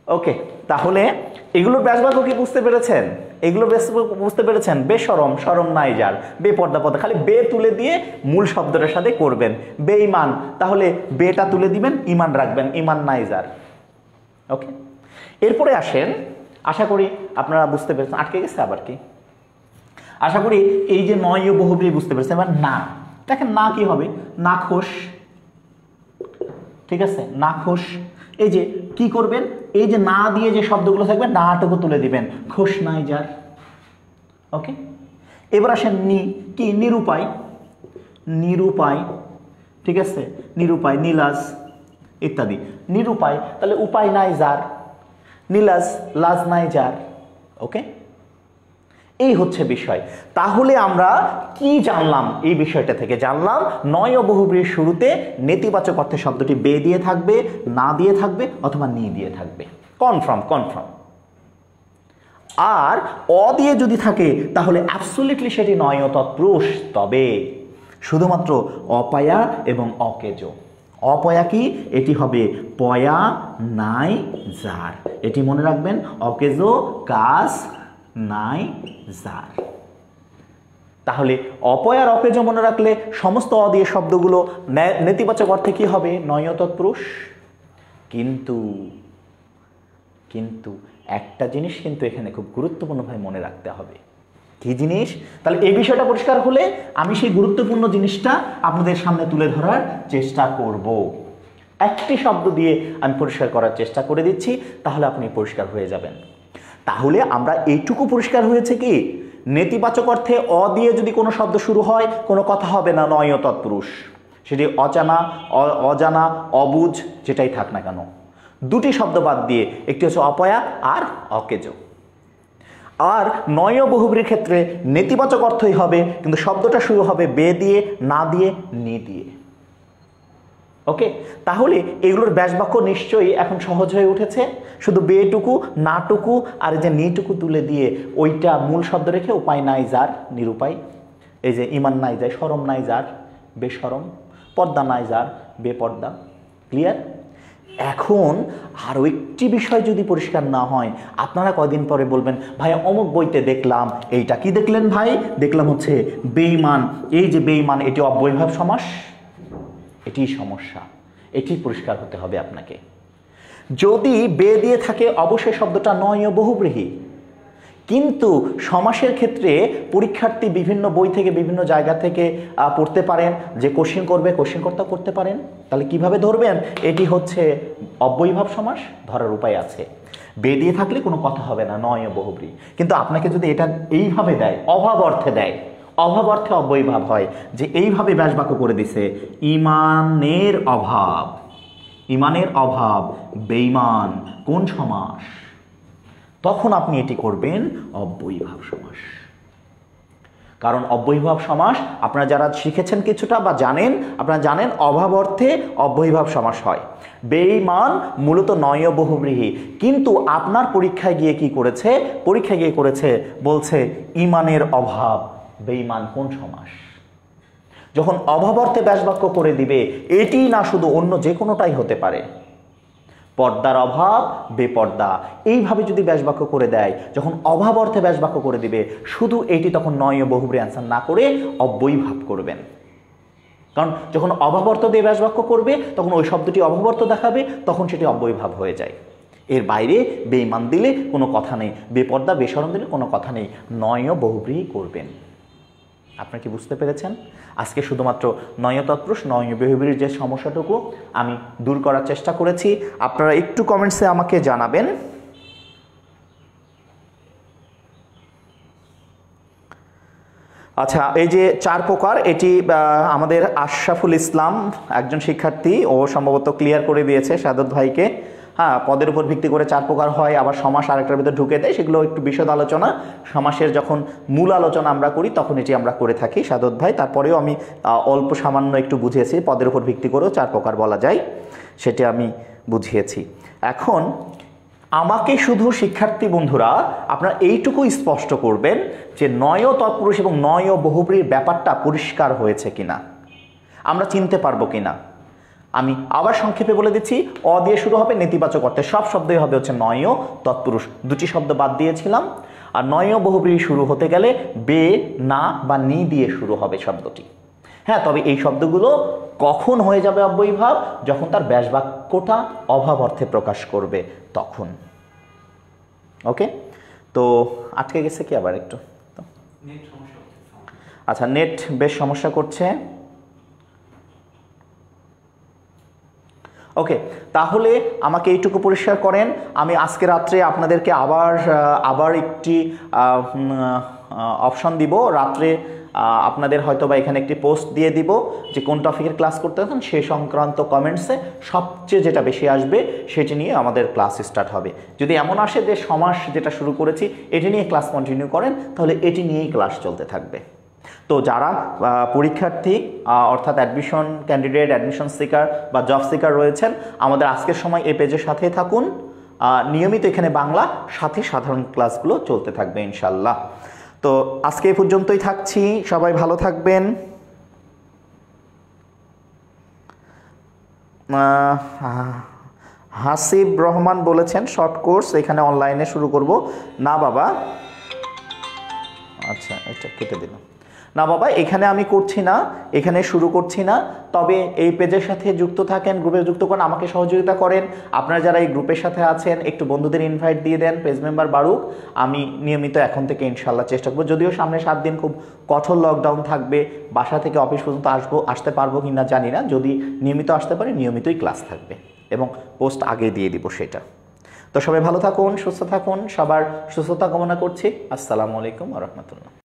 ওকে, তাহলে এগুলোর ব্যাসবাক্য কি বুঝতে পেরেছেন, এগুলোর ব্যাসবাক্য বুঝতে পেরেছেন, বেশরম, শরম নাই যার, বেপর্দা, পর্দা, খালি বে তুলে দিয়ে মূল শব্দটার সাথে করবেন। বেঈমান, তাহলে বেটা তুলে দিবেন, ইমান রাখবেন, ইমান নাই যার। ওকে, এরপরে আসেন, আশা করি আপনারা বুঝতে পেরেছেন। আটকে গেছে আবার কি, আশা করি এই যে নয় বহুব্রীহি বুঝতে পেরেছেন। এবার না, দেখেন না কি হবে, নাখোশ, ঠিক আছে, নাখোশ। এই যে কি করবেন, এই যে না দিয়ে যে শব্দগুলো থাকবে নাটুকু তুলে দিবেন, খোশ নাই যার। ওকে, এবার আসেন কি নিরুপায়, নিরুপায়, ঠিক আছে, নিরুপায়, নীলাজ ইত্যাদি। নিরুপায় তাহলে উপায় নাই যার, নীলাজ লাজ নাই যার। ওকে, এই হচ্ছে বিষয়। তাহলে আমরা কি জানলাম? এই বিষয়টা থেকে জানলাম নয় বহুব্রীর শুরুতে নেতিবাচক অর্থে শব্দটি বে দিয়ে থাকবে, না দিয়ে থাকবে অথবা নি দিয়ে থাকবে। কনফার্ম। আর অ দিয়ে যদি থাকে তাহলে অ্যাবসলিউটলি সেটি নয় তৎপুরুষ। তবে শুধুমাত্র অপয়া এবং অকেজ। অপয়া কি? এটি হবে পয়া নাই যার। এটি মনে রাখবেন, অকেজ কাজ নাই যার। তাহলে অপয়ার অকেজ মনে রাখলে সমস্ত অ দিয়ে শব্দগুলো নেতিবাচক অর্থে কি হবে? নয় তৎপুরুষ। কিন্তু একটা জিনিস কিন্তু এখানে খুব গুরুত্বপূর্ণভাবে মনে রাখতে হবে। কি জিনিস? তাহলে এই বিষয়টা পরিষ্কার হলে আমি সেই গুরুত্বপূর্ণ জিনিসটা আপনাদের সামনে তুলে ধরার চেষ্টা করব। একটি শব্দ দিয়ে আমি পরিষ্কার করার চেষ্টা করে দিচ্ছি, তাহলে আপনি পরিষ্কার হয়ে যাবেন। তাহলে আমরা এইটুকু পরিষ্কার হয়েছে কি, নেতিবাচক অর্থে অ দিয়ে যদি কোনো শব্দ শুরু হয় কোনো কথা হবে না নয় তৎপুরুষ। সেটি অজানা, অবুঝ যেটাই থাক না কেন, দুটি শব্দ বাদ দিয়ে, একটি হচ্ছে অপয়া আর অকেজ। আর নয় বহুব্রীর ক্ষেত্রে নেতিবাচক অর্থই হবে, কিন্তু শব্দটা শুরু হবে বে দিয়ে, না দিয়ে, নি দিয়ে। ওকে, তাহলে এগুলোর ব্যাসবাক্য নিশ্চয়ই এখন সহজ হয়ে উঠেছে। শুধু বেটুকু, নাটুকু আর যে নিটুকু তুলে দিয়ে ওইটা মূল শব্দ রেখে উপায় নাই যার, নিরুপায়। এই যে ইমান নাই যায়, শরম নাই যার, বেশরম, পর্দা নাই যার, বেপর্দা। ক্লিয়ার? এখন আরও একটি বিষয় যদি পরিষ্কার না হয়, আপনারা কয়দিন পরে বলবেন ভাই অমুক বইতে দেখলাম এইটা। কি দেখলেন ভাই? দেখলাম হচ্ছে বেঈমান। এই যে বেঈমান, এটি অব্যয়ভাব সমাস। এটি সমস্যা, এটি পরিষ্কার হতে হবে আপনাকে। যদি বে দিয়ে থাকে অবশ্যই শব্দটা নয় বহুব্রীহি, কিন্তু সমাসের ক্ষেত্রে পরীক্ষার্থী বিভিন্ন বই থেকে বিভিন্ন জায়গা থেকে পড়তে পারেন, যে কোশ্চেন করবে কোশ্চেনকর্তা করতে পারেন। তাহলে কিভাবে ধরবেন? এটি হচ্ছে অব্যয়ভাব সমাস, ধরার উপায় আছে। বে দিয়ে থাকলে কোনো কথা হবে না, নয় বহুব্রী। কিন্তু আপনাকে যদি এটা এইভাবে দেয়, অভাব অর্থে দেয়, অভাব অর্থে অব্যয়ভাব হয়, যে এইভাবে ব্যাসবাক্য করে দিছে, ইমানের অভাব, ইমানের অভাব বেঈমান কোন সমাস, তখন আপনি এটি করবেন অব্যয়ীভাব সমাস। কারণ অব্যয়ীভাব সমাস আপনারা যারা শিখেছেন কিছুটা বা জানেন, আপনারা জানেন অভাব অর্থে অব্যয়ীভাব সমাস হয়। বেঈমান মূলত নয় বহুব্রীহি, কিন্তু আপনার পরীক্ষায় গিয়ে কি করেছে? পরীক্ষায় গিয়ে করেছে, বলছে ইমানের অভাব বেঈমান কোন সমাস। যখন অভাব অর্থে ব্যাসবাক্য করে দিবে, এটি না শুধু অন্য যে কোনোটাই হতে পারে, পর্দার অভাব বেপর্দা, এইভাবে যদি ব্যাসবাক্য করে দেয়, যখন অভাব অর্থে ব্যাসবাক্য করে দিবে, শুধু এটি তখন নয় বহুব্রী অ্যান্সার না করে অব্যয়ীভাব করবেন। কারণ যখন অভাব অর্থ দিয়ে ব্যাসবাক্য করবে তখন ওই শব্দটি অভাব অর্থ দেখাবে, তখন সেটি অব্যয়ীভাব হয়ে যায়। এর বাইরে বেঈমান দিলে কোনো কথা নেই, বেপর্দা বেশরম দিলে কোনো কথা নেই, নয় বহুব্রী করবেন। আপনারা কি বুঝতে পেরেছেন? আজকে শুধুমাত্র নয় তৎপুরুষ, নয় বহুব্রীর যে সমস্যাটুকু আমি দূর করার চেষ্টা করেছি। আপনারা একটু কমেন্টসে আমাকে জানাবেন। আচ্ছা, এই যে 4 প্রকার, এটি আমাদের আশরাফুল ইসলাম একজন শিক্ষার্থী, ও সম্ভবত ক্লিয়ার করে দিয়েছে সাদত ভাইকে। হ্যাঁ, পদের উপর ভিত্তি করে 4 প্রকার হয়, আবার সমাস আরেকটার ভিতরে ঢুকে দেয়, সেগুলো একটু বিশদ আলোচনা। সমাসের যখন মূল আলোচনা আমরা করি তখন এটি আমরা করে থাকি সাদত ভাই। তারপরেও আমি অল্প সামান্য একটু বুঝিয়েছি, পদের উপর ভিত্তি করেও 4 প্রকার বলা যায়, সেটি আমি বুঝিয়েছি। এখন আমাকে শুধু শিক্ষার্থী বন্ধুরা আপনারা এইটুকু স্পষ্ট করবেন যে নয় তৎপুরুষ এবং নয় বহুব্রীর ব্যাপারটা পরিষ্কার হয়েছে কিনা, আমরা চিনতে পারবো কিনা। আমি আবার সংক্ষেপে বলে দিচ্ছি, অ দিয়ে শুরু হবে নেতিবাচক অর্থে, সব শব্দই হবে হচ্ছে নয় তৎপুরুষ, দুটি শব্দ বাদ দিয়েছিলাম। আর নয় বহুব্রী শুরু হতে গেলে বে, না বা নি দিয়ে শুরু হবে শব্দটি। হ্যাঁ, তবে এই শব্দগুলো কখন হয়ে যাবে অব্যয়ীভাব? যখন তার ব্যাসবাক্যটা অভাব অর্থে প্রকাশ করবে তখন। ওকে, তো আটকে গেছে কি আবার একটু? আচ্ছা, নেট বেশ সমস্যা করছে। ওকে, তাহলে আমাকে এইটুকু পরিষ্কার করেন, আমি আজকে রাত্রে আপনাদেরকে আবার একটি অপশন দিব রাত্রে। আপনাদের হয়তো বা এখানে একটি পোস্ট দিয়ে দিব যে কোন টপিকের ক্লাস করতে চান, সে সংক্রান্ত কমেন্টসে সবচেয়ে যেটা বেশি আসবে সেটি নিয়ে আমাদের ক্লাস স্টার্ট হবে। যদি এমন আসে যে সমাস যেটা শুরু করেছি এটি নিয়ে ক্লাস কন্টিনিউ করেন, তাহলে এটি নিয়েই ক্লাস চলতে থাকবে। তো যারা পরীক্ষার্থী অর্থাৎ অ্যাডমিশন ক্যান্ডিডেট, অ্যাডমিশন সিকার বা জব সিকার রয়েছেন, আমাদের আজকের সময় এই পেজের সাথেই থাকুন। নিয়মিত এখানে বাংলা সাথে সাধারণ ক্লাসগুলো চলতে থাকবে ইনশাল্লাহ। তো আজকে এই পর্যন্তই থাকছি, সবাই ভালো থাকবেন। হাসিব রহমান বলেছেন শর্ট কোর্স এখানে অনলাইনে শুরু করব। না বাবা, আচ্ছা এটা কেটে দিলাম। না বাবা, এখানে আমি করছি না, এখানে শুরু করছি না। তবে এই পেজের সাথে যুক্ত থাকেন, গ্রুপে যুক্ত করেন, আমাকে সহযোগিতা করেন। আপনারা যারা এই গ্রুপের সাথে আছেন একটু বন্ধুদের ইনভাইট দিয়ে দেন, পেজ মেম্বার বাড়ুক। আমি নিয়মিত এখন থেকে ইনশাল্লাহ চেষ্টা করবো, যদিও সামনে 7 দিন খুব কঠোর লকডাউন থাকবে, বাসা থেকে অফিস পর্যন্ত আসতে পারবো কি না জানি না। যদি নিয়মিত আসতে পারি নিয়মিতই ক্লাস থাকবে এবং পোস্ট আগে দিয়ে দিব সেটা। তো সবাই ভালো থাকুন, সুস্থ থাকুন, সবার সুস্থতা কামনা করছি। আসসালামু আলাইকুম ওয়া রাহমাতুল্লাহ।